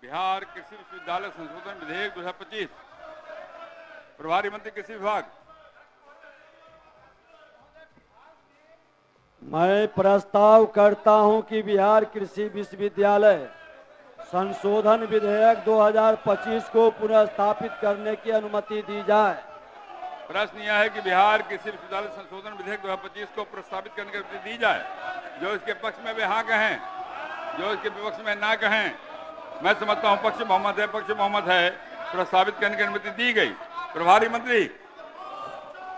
बिहार कृषि विश्वविद्यालय संशोधन विधेयक 2025। प्रभारी मंत्री कृषि विभाग। मैं प्रस्ताव करता हूं कि बिहार कृषि विश्वविद्यालय संशोधन विधेयक 2025 को पुनर्स्थापित करने की अनुमति दी जाए। प्रश्न यह है कि बिहार कृषि विश्वविद्यालय संशोधन विधेयक 2025 को प्रस्तावित करने की अनुमति दी जाए। जो इसके पक्ष में वे हाँ कहें, जो इसके विपक्ष में ना कहें। मैं समझता हूं पक्ष बहुमत है, प्रस्तावित करने की अनुमति दी गई। प्रभारी मंत्री।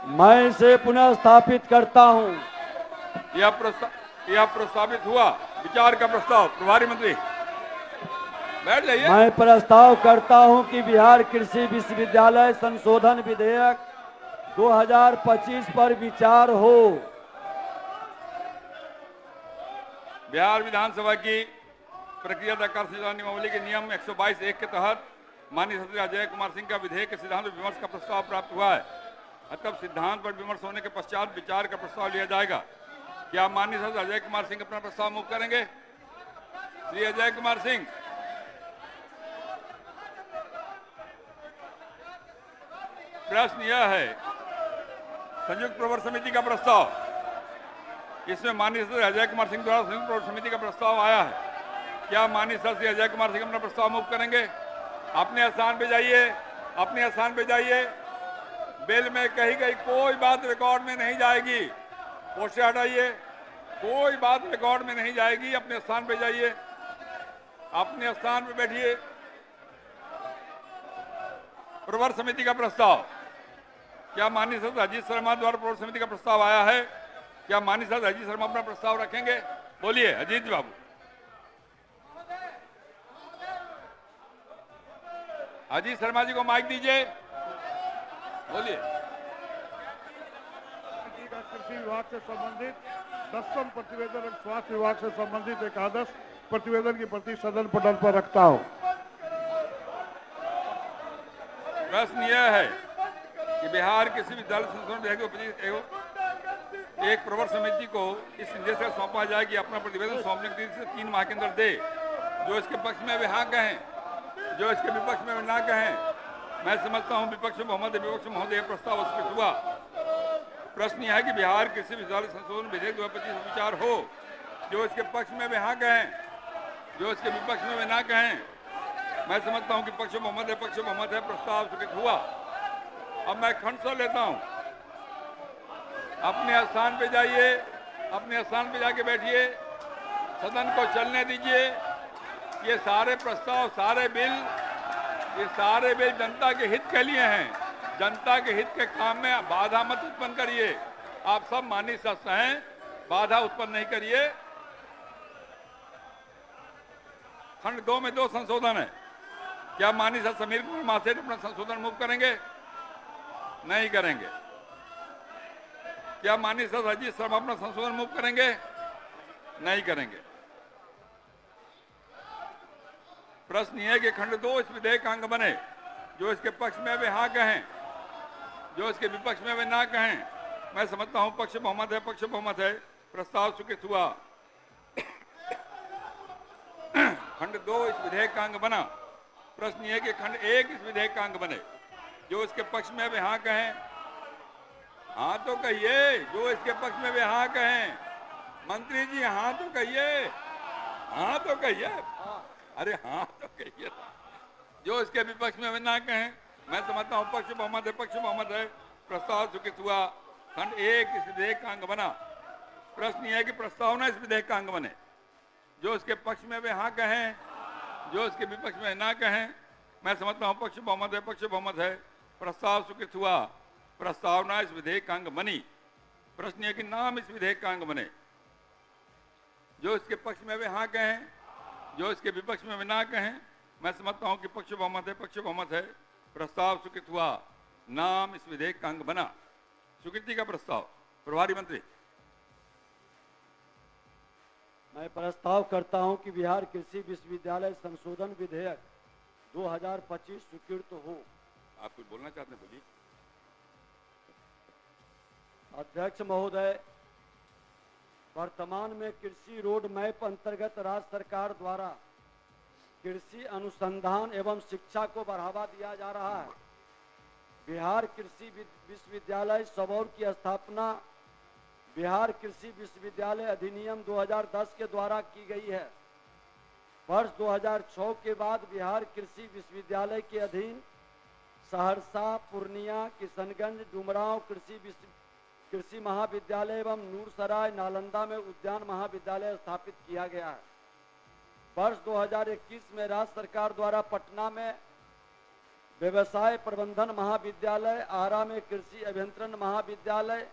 मैं इसे पुनर्स्थापित करता हूं। यह प्रस्तावित हुआ। विचार का प्रस्ताव। प्रभारी मंत्री बैठ जाइए। मैं प्रस्ताव करता हूं कि बिहार कृषि विश्वविद्यालय संशोधन विधेयक 2025 पर विचार हो। बिहार विधानसभा की प्रक्रिया कार्य नियमावली के नियम 122(1) के तहत माननीय सदस्य अजय कुमार सिंह का विधेयक के सिद्धांत पर विमर्श का प्रस्ताव प्राप्त हुआ है। अतः सिद्धांत पर विमर्श होने के पश्चात विचार का प्रस्ताव लिया जाएगा। क्या माननीय सदस्य अजय कुमार सिंह अपना प्रस्ताव मूव करेंगे? श्री अजय कुमार सिंह। प्रश्न यह है, संयुक्त प्रवर समिति का प्रस्ताव। इसमें माननीय सदस्य अजय कुमार सिंह द्वारा संयुक्त प्रवर समिति का प्रस्ताव आया है। क्या माननीय सदस्य अजय कुमार सिंह अपना प्रस्ताव मूव करेंगे? अपने स्थान पे जाइए, अपने स्थान पे जाइए। बिल में कही गई कोई बात रिकॉर्ड में नहीं जाएगी। पोस्टर हटाइए, कोई बात रिकॉर्ड में नहीं जाएगी। अपने स्थान पे जाइए, अपने स्थान पे बैठिए। प्रवर समिति का प्रस्ताव। क्या माननीय सदस्य अजीत शर्मा द्वारा प्रवर समिति का प्रस्ताव आया है? क्या माननीय सदस्य अजीत शर्मा अपना प्रस्ताव रखेंगे? बोलिए अजीत जी बाबू। अजीत शर्मा जी को माइक दीजिए, बोलिए। कृषि विभाग से संबंधित 10वें प्रतिवेदन और स्वास्थ्य विभाग से संबंधित एकादश प्रतिवेदन की प्रति सदन पटल पर रखता हूं। प्रश्न यह है कि बिहार कृषि विद्यालय संशोधन विधेयक एक प्रवर समिति को इस निर्देश से सौंपा जाए कि अपना प्रतिवेदन सौंपने की तिथि से 3 माह के अंदर दे। जो इसके पक्ष में वे हाँ कहें, जो इसके विपक्ष में वे ना कहें। मैं समझता हूं विपक्ष विपक्ष महोदय प्रस्ताव स्वीकृत हुआ। प्रश्न यह है कि बिहार कृषि विश्वविद्यालय संशोधन विधेयक 2025 विचार हो। जो इसके पक्ष में वे हाँ कहें, जो इसके विपक्ष में वे ना कहें। मैं समझता हूं कि पक्ष बहुमत है, प्रस्ताव स्वीकृत हुआ। अब मैं खंड सौ लेता हूं। अपने स्थान पे जाइए, अपने स्थान पे जाके बैठिए। सदन को चलने दीजिए। ये सारे प्रस्ताव, सारे बिल जनता के हित के लिए हैं। जनता के हित के काम में बाधा मत उत्पन्न करिए। आप सब माननीय सदस्य हैं, बाधा उत्पन्न नहीं करिए। खंड 2 में 2 संशोधन है। क्या माननीय सदस्य समीर कुमार महासेठ अपना संशोधन मूव करेंगे? नहीं करेंगे। क्या माननीय सदस्य अजीत शर्मा अपना संशोधन मूव करेंगे? नहीं करेंगे। प्रश्न यह है कि खंड 2 इस विधेयक का अंग बने। जो इसके पक्ष में वे हाँ कहें, जो इसके विपक्ष में वे ना कहें। मैं समझता हूं पक्ष बहुमत है, प्रस्ताव स्वीकृत हुआ। खंड 2 इस विधेयक का अंग बना। प्रश्न यह है कि खंड 1 इस विधेयक का अंग बने। जो इसके पक्ष में वे हाँ कहें, हाँ तो कहिए। जो इसके पक्ष में वे हाँ कहें। मंत्री जी हाँ तो कहिए, हाँ तो कहिए। अरे हाँ तो कहिए। जो इसके विपक्ष में वे ना कहें। मैं समझता हूं पक्ष बहुमत है, प्रस्ताव स्वीकृत हुआ। खंड 1 इस विधेयक का अंग बना। प्रश्न यह है कि प्रस्तावना इस विधेयक का अंग बने। जो इसके पक्ष में वे हाँ कहें, जो इसके विपक्ष में ना कहें। मैं समझता हूं पक्ष बहुमत है, प्रस्ताव स्वीकृत हुआ। प्रस्तावना इस विधेयक का अंग बनी। प्रश्न यह कि नाम इस विधेयक का अंग बने। जो इसके पक्ष में वे हाँ कहें, जो इसके विपक्ष में वे ना कहें। मैं समझता हूं कि पक्ष बहुमत है, प्रस्ताव स्वीकृत हुआ। नाम इस विधेयक का अंग बना। स्वीकृति का प्रस्ताव। प्रभारी मंत्री। मैं प्रस्ताव करता हूं कि बिहार कृषि विश्वविद्यालय संशोधन विधेयक 2025 स्वीकृत हो। आप कुछ बोलना चाहते हैं, बोलिए। अध्यक्ष महोदय, वर्तमान में कृषि रोड मैप अंतर्गत राज्य सरकार द्वारा कृषि अनुसंधान एवं शिक्षा को बढ़ावा दिया जा रहा है। बिहार कृषि विश्वविद्यालय सबौर की स्थापना बिहार कृषि विश्वविद्यालय अधिनियम 2010 के द्वारा की गई है। वर्ष 2006 के बाद बिहार कृषि विश्वविद्यालय के अधीन सहरसा, पूर्णिया, किशनगंज, डुमरांव कृषि महाविद्यालय एवं नूरसराय, नालंदा में उद्यान महाविद्यालय स्थापित किया गया है। वर्ष 2021 में राज्य सरकार द्वारा पटना में व्यवसाय प्रबंधन महाविद्यालय, आरा में कृषि अभियंत्रण महाविद्यालय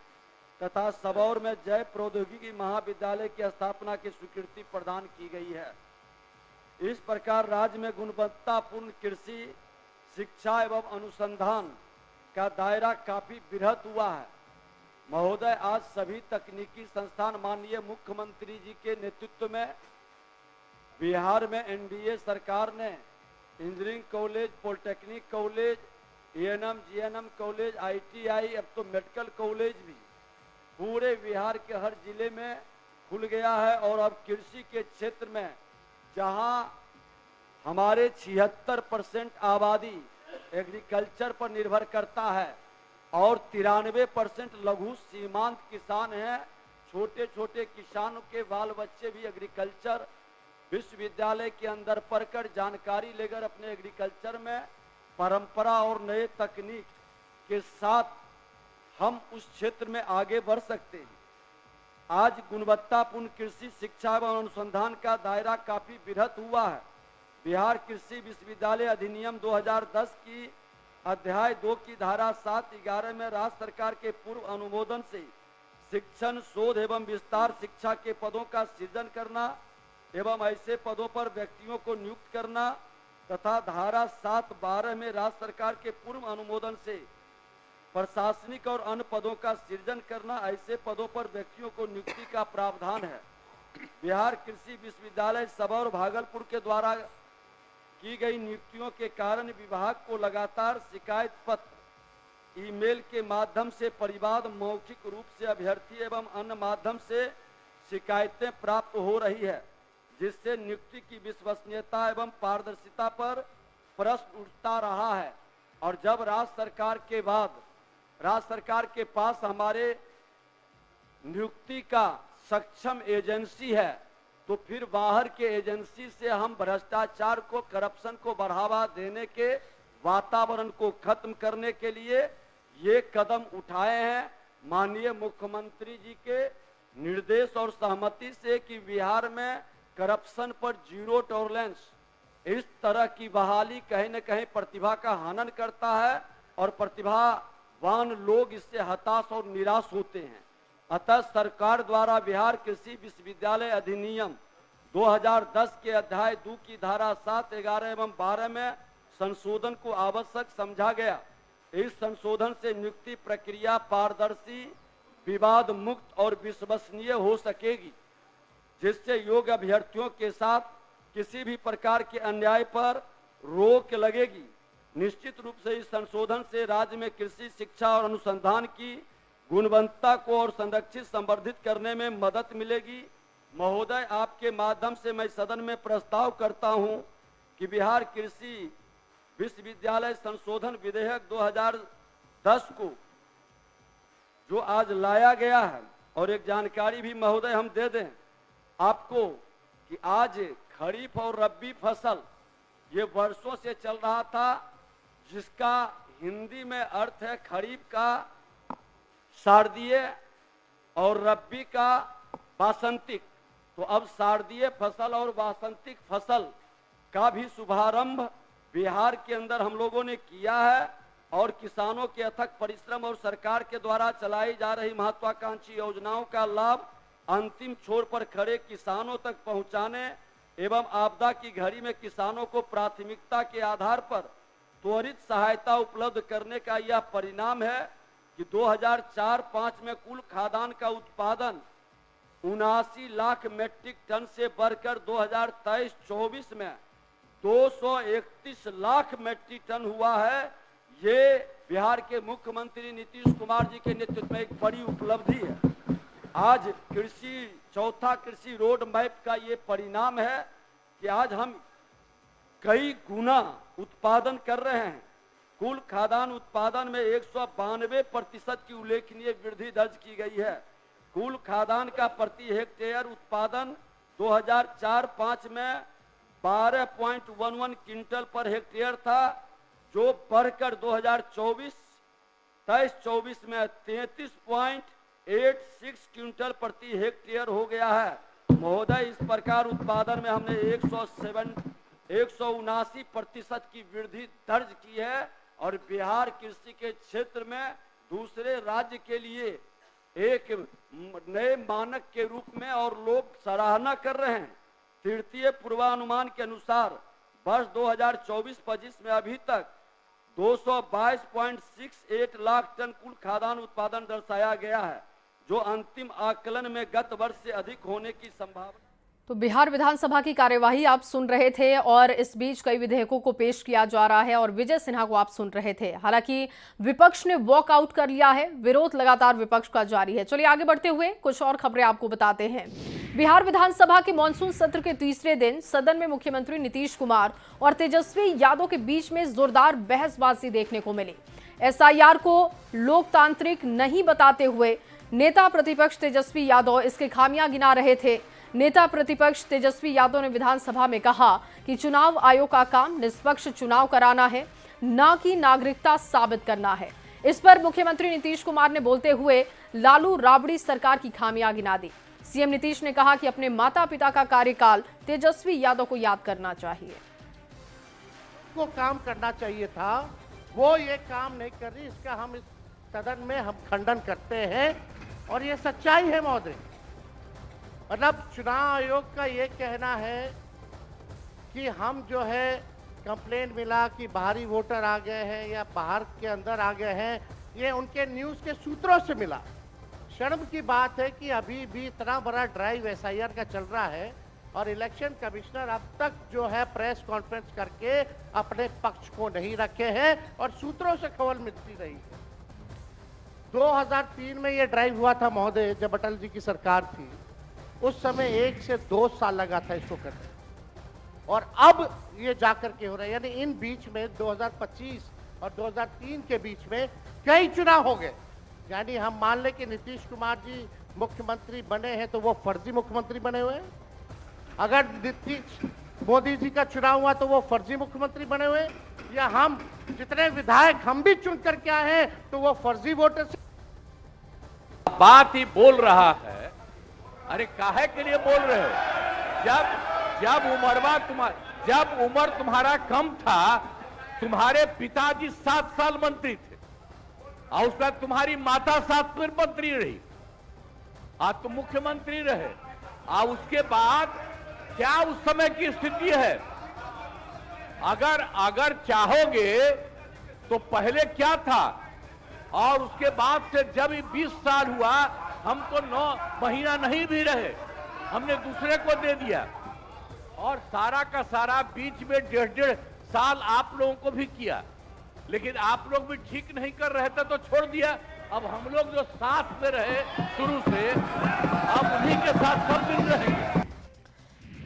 तथा सबौर में जैव प्रौद्योगिकी महाविद्यालय की स्थापना की स्वीकृति प्रदान की गई है। इस प्रकार राज्य में गुणवत्तापूर्ण कृषि शिक्षा एवं अनुसंधान का दायरा काफी वृहद हुआ है। महोदय, आज सभी तकनीकी संस्थान माननीय मुख्यमंत्री जी के नेतृत्व में बिहार में एनडीए सरकार ने engineering college, polytechnic college, ANM, GNM college, ITI, अब तो मेडिकल कॉलेज भी पूरे बिहार के हर जिले में खुल गया है। और अब कृषि के क्षेत्र में जहां हमारे 76% आबादी एग्रीकल्चर पर निर्भर करता है और 93% लघु सीमांत किसान हैं, छोटे छोटे किसानों के बाल बच्चे भी एग्रीकल्चर विश्वविद्यालय के अंदर पढ़कर जानकारी लेकर अपने एग्रीकल्चर में परंपरा और नए तकनीक के साथ हम उस क्षेत्र में आगे बढ़ सकते हैं। आज गुणवत्तापूर्ण कृषि शिक्षा एवं अनुसंधान का दायरा काफी वृहद हुआ है। बिहार कृषि विश्वविद्यालय अधिनियम 2010 की अध्याय 2 की धारा 7-11 में राज्य सरकार के पूर्व अनुमोदन से शिक्षण, शोध एवं विस्तार शिक्षा के पदों का सृजन करना एवं ऐसे पदों पर व्यक्तियों को नियुक्त करना तथा धारा 7-12 में राज्य सरकार के पूर्व अनुमोदन से प्रशासनिक और अन्य पदों का सृजन करना, ऐसे पदों पर व्यक्तियों को नियुक्ति का प्रावधान है। बिहार कृषि विश्वविद्यालय सबौर भागलपुर के द्वारा की गई नियुक्तियों के कारण विभाग को लगातार शिकायत पत्र, ईमेल के माध्यम से परिवाद, मौखिक रूप से अभ्यर्थी एवं अन्य माध्यम से शिकायतें प्राप्त हो रही है, जिससे नियुक्ति की विश्वसनीयता एवं पारदर्शिता पर प्रश्न उठता रहा है। और जब राज्य सरकार के पास हमारे नियुक्ति का सक्षम एजेंसी है, तो फिर बाहर के एजेंसी से हम भ्रष्टाचार को, करप्शन को बढ़ावा देने के वातावरण को खत्म करने के लिए ये कदम उठाए हैं। माननीय मुख्यमंत्री जी के निर्देश और सहमति से कि बिहार में करप्शन पर जीरो टॉलरेंस, इस तरह की बहाली कहीं न कहीं प्रतिभा का हनन करता है और प्रतिभावान लोग इससे हताश और निराश होते हैं। अतः सरकार द्वारा बिहार कृषि विश्वविद्यालय अधिनियम 2010 के अध्याय 2 की धारा 7, 11 एवं 12 में संशोधन को आवश्यक समझा गया। इस संशोधन से नियुक्ति प्रक्रिया पारदर्शी, विवाद मुक्त और विश्वसनीय हो सकेगी, जिससे योग्य अभ्यर्थियों के साथ किसी भी प्रकार के अन्याय पर रोक लगेगी। निश्चित रूप से इस संशोधन से राज्य में कृषि शिक्षा और अनुसंधान की गुणवत्ता को और संरक्षित संवर्धित करने में मदद मिलेगी। महोदय, आपके माध्यम से मैं सदन में प्रस्ताव करता हूं कि बिहार कृषि विश्वविद्यालय संशोधन विधेयक 2010 को जो आज लाया गया है, और एक जानकारी भी महोदय हम दे दें आपको कि आज खरीफ और रबी फसल ये वर्षों से चल रहा था, जिसका हिंदी में अर्थ है खरीफ का शारदीय और रबी का वासंतिक। तो अब शारदीय फसल और वासंतिक फसल का भी शुभारंभ बिहार के अंदर हम लोगों ने किया है, और किसानों के अथक परिश्रम और सरकार के द्वारा चलाई जा रही महत्वाकांक्षी योजनाओं का लाभ अंतिम छोर पर खड़े किसानों तक पहुंचाने एवं आपदा की घड़ी में किसानों को प्राथमिकता के आधार पर त्वरित सहायता उपलब्ध करने का यह परिणाम है कि 2004-05 में कुल खाद्यान्न का उत्पादन 79 लाख मीट्रिक टन से बढ़कर 2023-24 में 231 लाख मीट्रिक टन हुआ है। ये बिहार के मुख्यमंत्री नीतीश कुमार जी के नेतृत्व में एक बड़ी उपलब्धि है। आज चौथा कृषि रोड मैप का ये परिणाम है कि आज हम कई गुना उत्पादन कर रहे हैं। कुल खाद्यान्न उत्पादन में 192% की उल्लेखनीय वृद्धि दर्ज की गई है। कुल खाद्यान्न का प्रति हेक्टेयर उत्पादन 2004-05 में 12.11 क्विंटल पर हेक्टेयर था, जो बढ़कर 2023-24 में 33.86 क्विंटल प्रति हेक्टेयर हो गया है। महोदय, इस प्रकार उत्पादन में हमने 179% की वृद्धि दर्ज की है और बिहार कृषि के क्षेत्र में दूसरे राज्य के लिए एक नए मानक के रूप में और लोग सराहना कर रहे हैं। तृतीय पूर्वानुमान के अनुसार वर्ष 2024-25 में अभी तक 222.68 लाख टन कुल खाद्यान्न उत्पादन दर्शाया गया है, जो अंतिम आकलन में गत वर्ष से अधिक होने की संभावना। तो बिहार विधानसभा की कार्यवाही आप सुन रहे थे और इस बीच कई विधेयकों को पेश किया जा रहा है और विजय सिन्हा को आप सुन रहे थे। हालांकि विपक्ष ने वॉकआउट कर लिया है, विरोध लगातार विपक्ष का जारी है। चलिए आगे बढ़ते हुए कुछ और खबरें आपको बताते हैं। बिहार विधानसभा के मानसून सत्र के तीसरे दिन सदन में मुख्यमंत्री नीतीश कुमार और तेजस्वी यादव के बीच में जोरदार बहसबाजी देखने को मिली। SIR को लोकतांत्रिक नहीं बताते हुए नेता प्रतिपक्ष तेजस्वी यादव इसके खामियां गिना रहे थे। नेता प्रतिपक्ष तेजस्वी यादव ने विधानसभा में कहा कि चुनाव आयोग का काम निष्पक्ष चुनाव कराना है, न कि नागरिकता साबित करना है। इस पर मुख्यमंत्री नीतीश कुमार ने बोलते हुए लालू राबड़ी सरकार की खामियां गिना दी। सीएम नीतीश ने कहा कि अपने माता पिता का कार्यकाल तेजस्वी यादव को याद करना चाहिए। को काम करना चाहिए था, वो ये काम नहीं कर रही, इसका हम इस सदन में हम खंडन करते हैं और ये सच्चाई है महोदय। मतलब चुनाव आयोग का ये कहना है कि हम जो है कंप्लेंट मिला कि बाहरी वोटर आ गए हैं या बाहर के अंदर आ गए हैं, ये उनके न्यूज़ के सूत्रों से मिला। शर्म की बात है कि अभी भी इतना बड़ा ड्राइव SIR का चल रहा है और इलेक्शन कमिश्नर अब तक जो है प्रेस कॉन्फ्रेंस करके अपने पक्ष को नहीं रखे हैं और सूत्रों से खबर मिलती रही है। 2003 में ये ड्राइव हुआ था महोदय, जब अटल जी की सरकार थी। उस समय 1 से 2 साल लगा था इसको करने, और अब ये जाकर के हो रहा है। यानी इन बीच में 2025 और 2003 के बीच में कई चुनाव हो गए। यानी हम मान लें कि नीतीश कुमार जी मुख्यमंत्री बने हैं तो वो फर्जी मुख्यमंत्री बने हुए हैं। अगर नीतीश मोदी जी का चुनाव हुआ तो वो फर्जी मुख्यमंत्री बने हुए, या हम जितने विधायक हम भी चुन करके आए हैं तो वो फर्जी वोटर से बात ही बोल रहा है। अरे काहे के लिए बोल रहे हो? जब उम्र तुम्हारा कम था, तुम्हारे पिताजी 7 साल मंत्री थे और उसके बाद तुम्हारी माता 7 फिर मंत्री रही, आज तुम मुख्यमंत्री रहे। और उसके बाद क्या उस समय की स्थिति है? अगर चाहोगे तो पहले क्या था और उसके बाद से जब 20 साल हुआ, हम तो 9 महीना नहीं भी रहे, हमने दूसरे को दे दिया। और सारा का सारा बीच में 1.5 साल आप लोगों को भी किया, लेकिन आप लोग भी ठीक नहीं कर रहे थे तो छोड़ दिया। अब हम लोग जो साथ में रहे शुरू से, अब उन्हीं के साथ सब दिन रहेंगे।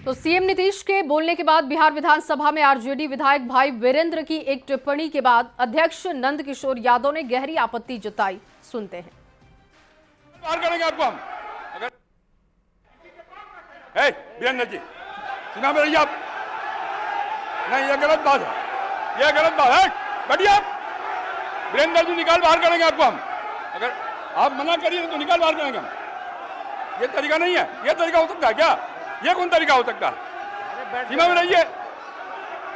तो सीएम नीतीश के बोलने के बाद बिहार विधानसभा में आरजेडी विधायक भाई वीरेंद्र की एक टिप्पणी के बाद अध्यक्ष नंद किशोर यादव ने गहरी आपत्ति जताई। सुनते हैं। बाहर करेंगे आपको हम। अगर वीरेंद्र जी सुना मेरी आप, नहीं ये गलत बात है, ये गलत बात है। बैठिए आप। वीरेंद्र जी निकाल बाहर करेंगे आपको हम। अगर आप मना करिए तो निकाल बाहर करेंगे हम। ये तरीका नहीं है। ये तरीका हो सकता है क्या? ये कौन तरीका हो सकता है? सीमा में रहिए।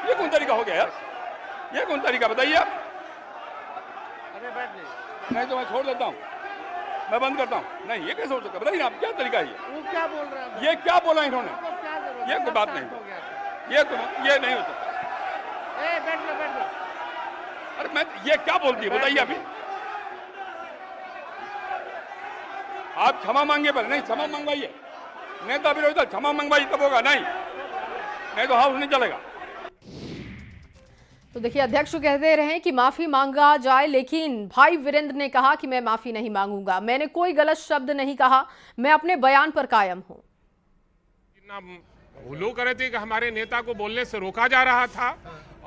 ये कौन तरीका हो गया यार? ये कौन तरीका बताइए आप? अरे बैठ नहीं तो मैं छोड़ देता हूँ, मैं बंद करता हूँ। नहीं ये कैसे हो सकता है? बताइए आप, क्या तरीका है ये? वो क्या बोल रहे हैं? ये क्या बोला इन्होंने? ये कोई बात नहीं, ये नहीं हो सकता। बैठ लो। अरे मैं ये क्या बोलती है बताइए अभी? आप क्षमा मांगे पर नहीं, क्षमा मंगवाइए। नेता विरोधी क्षमा मंगवाइए तब होगा, नहीं तो हाउस नहीं चलेगा। तो देखिए अध्यक्ष कहते रहे कि माफी मांगा जाए, लेकिन भाई वीरेंद्र ने कहा कि मैं माफी नहीं मांगूंगा, मैंने कोई गलत शब्द नहीं कहा, मैं अपने बयान पर कायम हूं। वो लोग कह रहे थे कि हमारे नेता को बोलने से रोका जा रहा था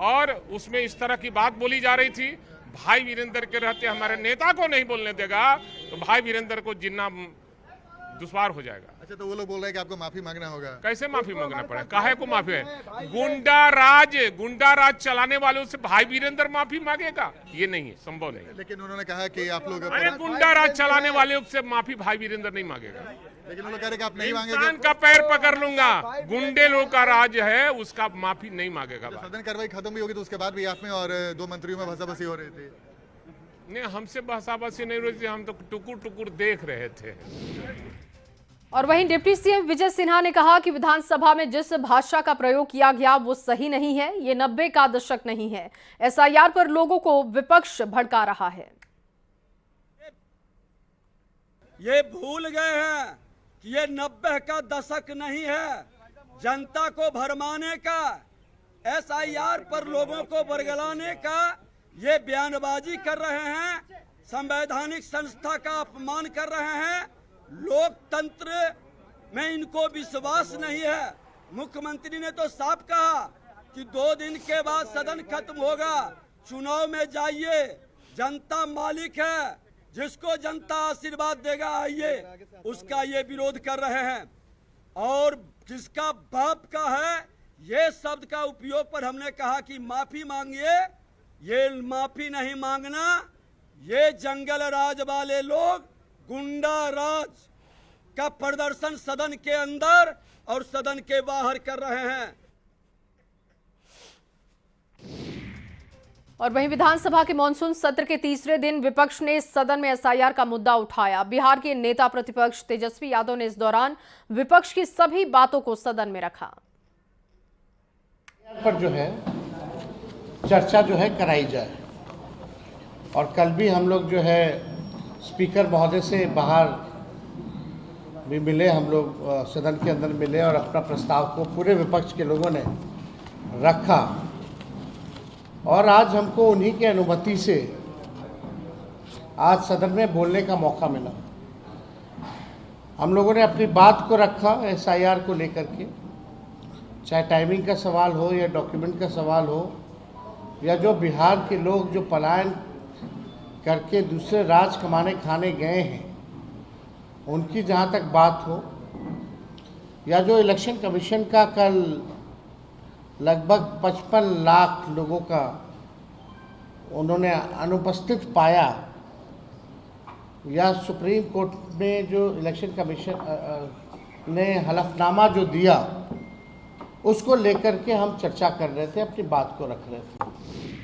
और उसमें इस तरह की बात बोली जा रही थी। भाई वीरेंद्र के रहते हमारे नेता को नहीं बोलने देगा तो भाई वीरेंद्र को जितना दुश्वार हो जाएगा। अच्छा, तो वो लोग बोल रहे हैं कि आपको माफी मांगना होगा। कैसे माफी मांगना पड़ेगा? काहे को माफी है? गुंडा राज चलाने वालों से भाई वीरेंद्र माफी मांगेगा? ये नहीं है, संभव नहीं है। लेकिन उन्होंने कहा कि आप लोग अरे गुंडा राज चलाने वालों से माफी भाई वीरेंद्र नहीं मांगेगा। लेकिन वो लोग कह रहे हैं कि आप नहीं इंसान मांगेंगे। का पैर पकड़ लूंगा। गुंडे लोग का राज है, उसका माफी नहीं मांगेगा। सदन कार्रवाई खत्म भी होगी तो उसके बाद भी आप में और 2 मंत्रियों में भसाभसी हो रही थी। नहीं, हमसे बहसाबसी नहीं हो रही थी, हम तो टुकुर टुकुर देख रहे थे। और वहीं डिप्टी सीएम विजय सिन्हा ने कहा कि विधानसभा में जिस भाषा का प्रयोग किया गया वो सही नहीं है। ये 90 का दशक नहीं है। एसआईआर पर लोगों को विपक्ष भड़का रहा है। ये भूल गए हैं कि ये 90 का दशक नहीं है। जनता को भरमाने का, एसआईआर पर लोगों को बरगलाने का ये बयानबाजी कर रहे हैं। संवैधानिक संस्था का अपमान कर रहे हैं। लोकतंत्र में इनको विश्वास नहीं है। मुख्यमंत्री ने तो साफ कहा कि 2 दिन के बाद सदन खत्म होगा, चुनाव में जाइए, जनता मालिक है, जिसको जनता आशीर्वाद देगा आइए। उसका ये विरोध कर रहे हैं। और जिसका बाप का है ये शब्द का उपयोग पर हमने कहा कि माफी मांगिए। ये माफी नहीं मांगना। ये जंगल राज वाले लोग गुंडा राज का प्रदर्शन सदन के अंदर और सदन के बाहर कर रहे हैं। और वहीं विधानसभा के मॉनसून सत्र के तीसरे दिन विपक्ष ने सदन में एसआईआर का मुद्दा उठाया। बिहार के नेता प्रतिपक्ष तेजस्वी यादव ने इस दौरान विपक्ष की सभी बातों को सदन में रखा। पर जो है चर्चा जो है कराई जाए। और कल भी हम लोग जो है स्पीकर महोदय से बाहर भी मिले, हम लोग सदन के अंदर मिले और अपना प्रस्ताव को पूरे विपक्ष के लोगों ने रखा। और आज हमको उन्हीं की अनुमति से आज सदन में बोलने का मौका मिला। हम लोगों ने अपनी बात को रखा एसआईआर को लेकर के, चाहे टाइमिंग का सवाल हो या डॉक्यूमेंट का सवाल हो, या जो बिहार के लोग जो पलायन करके दूसरे राज कमाने खाने गए हैं उनकी जहाँ तक बात हो, या जो इलेक्शन कमीशन का कल लगभग 55 लाख लोगों का उन्होंने अनुपस्थित पाया, या सुप्रीम कोर्ट में जो इलेक्शन कमीशन ने हलफनामा जो दिया उसको लेकर के हम चर्चा कर रहे थे, अपनी बात को रख रहे थे।